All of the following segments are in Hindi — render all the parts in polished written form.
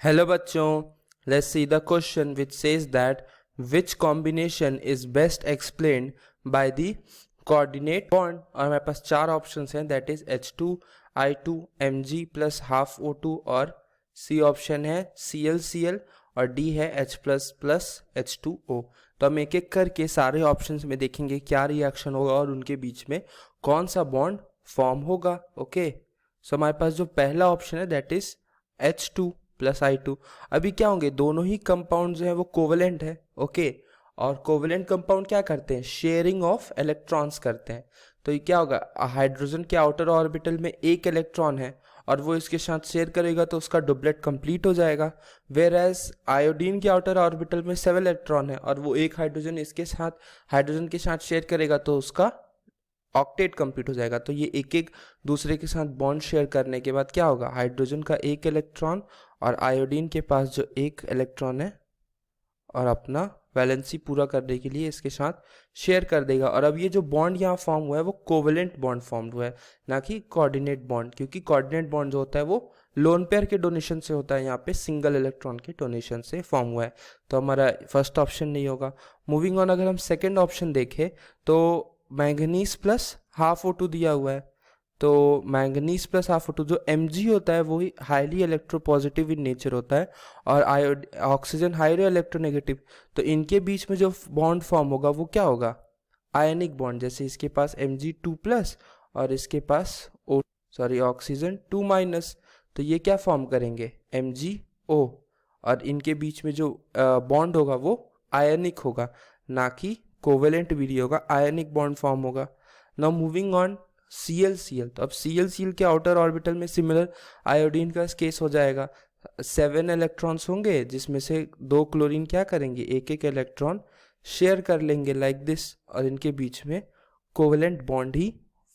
Hello बच्चों, let's see the question which says that which combination is best explained by the coordinate bond। और हमारे पास चार ऑप्शंस हैं, that is H2 I2 Mg plus half O2 और C ऑप्शन है ClCl और D है H प्लस प्लस H2O। तो हम एक एक करके सारे ऑप्शंस में देखेंगे क्या रिएक्शन होगा और उनके बीच में कौन सा बॉन्ड फॉर्म होगा। ओके, सो हमारे पास जो पहला ऑप्शन है that is H2 plus I2। अभी क्या होंगे, दोनों ही कंपाउंड जो है वो कोवेलेंट है। ओके, और कोवेलेंट कंपाउंड क्या करते हैं, शेयरिंग ऑफ इलेक्ट्रॉन्स करते हैं। तो ये क्या होगा, हाइड्रोजन के आउटर ऑर्बिटल में एक इलेक्ट्रॉन है और वो इसके साथ शेयर करेगा तो उसका डुप्लेट कंप्लीट हो जाएगा। वेयर एज आयोडीन के आउटर ऑर्बिटल में 7 इलेक्ट्रॉन है और वो एक हाइड्रोजन इसके साथ हाइड्रोजन के साथ शेयर करेगा तो उसका ऑक्टेट कंप्लीट हो जाएगा। तो ये एक एक दूसरे के साथ बॉन्ड शेयर करने के बाद क्या होगा, हाइड्रोजन का एक इलेक्ट्रॉन और आयोडीन के पास जो एक इलेक्ट्रॉन है और अपना वैलेंसी पूरा करने के लिए इसके साथ शेयर कर देगा। और अब ये जो बॉन्ड यहाँ फॉर्म हुआ है वो कोवेलेंट बॉन्ड फॉर्म हुआ है, ना कि कोऑर्डिनेट बॉन्ड, क्योंकि कोऑर्डिनेट बॉन्ड जो होता है वो लोन पेयर के डोनेशन से होता है, यहाँ पे सिंगल इलेक्ट्रॉन के डोनेशन से फॉर्म हुआ है। तो हमारा फर्स्ट ऑप्शन नहीं होगा। मूविंग ऑन, अगर हम सेकेंड ऑप्शन देखें तो मैंगनीज प्लस हाफ O2 दिया हुआ है। तो मैंगनीज प्लस हाफ O2 जो Mg होता है वो ही हाईली इलेक्ट्रोपॉजिटिव इन नेचर होता है और ऑक्सीजन हाईली इलेक्ट्रोनेगेटिव। तो इनके बीच में जो बॉन्ड फॉर्म होगा वो क्या होगा, आयनिक बॉन्ड। जैसे इसके पास Mg2 प्लस और इसके पास ऑक्सीजन 2 माइनस, तो ये क्या फॉर्म करेंगे, MgO। और इनके बीच में जो बॉन्ड होगा वो आयनिक होगा, ना कि कोवेलेंट भी नहीं होगा, आयनिक बॉन्ड फॉर्म होगा। Now moving on, ClCl। तो अब ClCl के आउटर ऑर्बिटल में सिमिलर आयोडीन का केस हो जाएगा, 7 इलेक्ट्रॉन्स होंगे जिसमें से 2 क्लोरीन क्या करेंगे, एक एक इलेक्ट्रॉन शेयर कर लेंगे लाइक दिस, और इनके बीच में कोवेलेंट बॉन्ड ही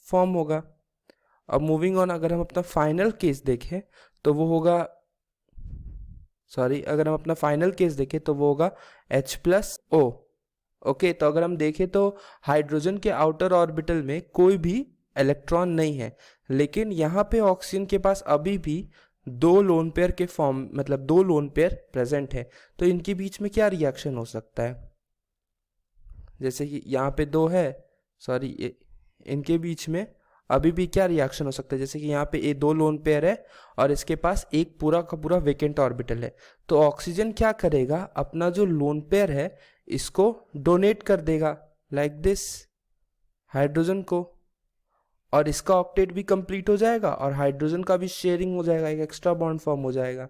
फॉर्म होगा। अब मूविंग ऑन, अगर हम अपना फाइनल केस देखें तो वो होगा, अगर हम अपना फाइनल केस देखें तो वो होगा H प्लस O। ओके, तो अगर हम देखें तो हाइड्रोजन के आउटर ऑर्बिटल में कोई भी इलेक्ट्रॉन नहीं है, लेकिन यहाँ पे ऑक्सीजन के पास अभी भी 2 लोन पेयर के फॉर्म, मतलब 2 लोन पेयर प्रेजेंट है। तो इनके बीच में क्या रिएक्शन हो सकता है, जैसे कि यहाँ पे 2 है, इनके बीच में अभी भी क्या रिएक्शन हो सकता है, जैसे कि यहाँ पे ये 2 लोन पेयर है और इसके पास एक पूरा का पूरा वेकेंट ऑर्बिटल है। तो ऑक्सीजन क्या करेगा, अपना जो लोन पेयर है इसको डोनेट कर देगा लाइक दिस हाइड्रोजन को, और इसका ऑक्टेट भी कंप्लीट हो जाएगा और हाइड्रोजन का भी शेयरिंग हो जाएगा, एक एक्स्ट्रा बॉन्ड फॉर्म हो जाएगा।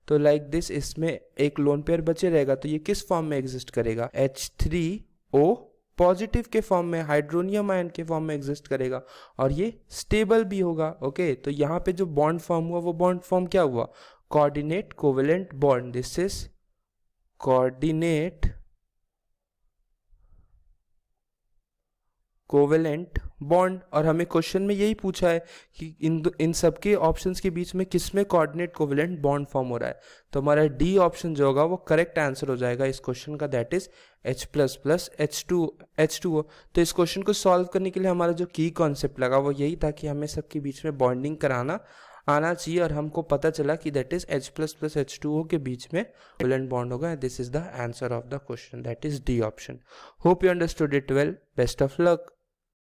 तो लाइक दिस इसमें एक लोन पेयर बचे रहेगा। तो ये किस फॉर्म में एग्जिस्ट करेगा, H3O पॉजिटिव के फॉर्म में, हाइड्रोनियम आयन के फॉर्म में एग्जिस्ट करेगा और ये स्टेबल भी होगा। ओके, तो यहाँ पे जो बॉन्ड फॉर्म हुआ वो बॉन्ड फॉर्म क्या हुआ, coordinate covalent bond. This is coordinate covalent bond. और हमें क्वेश्चन में यही पूछा है कि इन सब के ऑप्शंस के बीच में किस में कोऑर्डिनेट कोवेलेंट बॉन्ड फॉर्म हो रहा है। तो हमारा डी ऑप्शन जो होगा वो करेक्ट आंसर हो जाएगा इस क्वेश्चन का, that is H plus plus H2O। तो इस क्वेश्चन को सॉल्व करने के लिए हमारा जो की कॉन्सेप्ट लगा वो यही था कि हमें सबके बीच में बॉन्डिंग कराना आना चाहिए, और हमको पता चला कि that is H plus plus H2O के बीच में कोवेलेंट बॉन्ड होगा। This is the answer of the question, that is D option. Hope you understood it well, best of luck.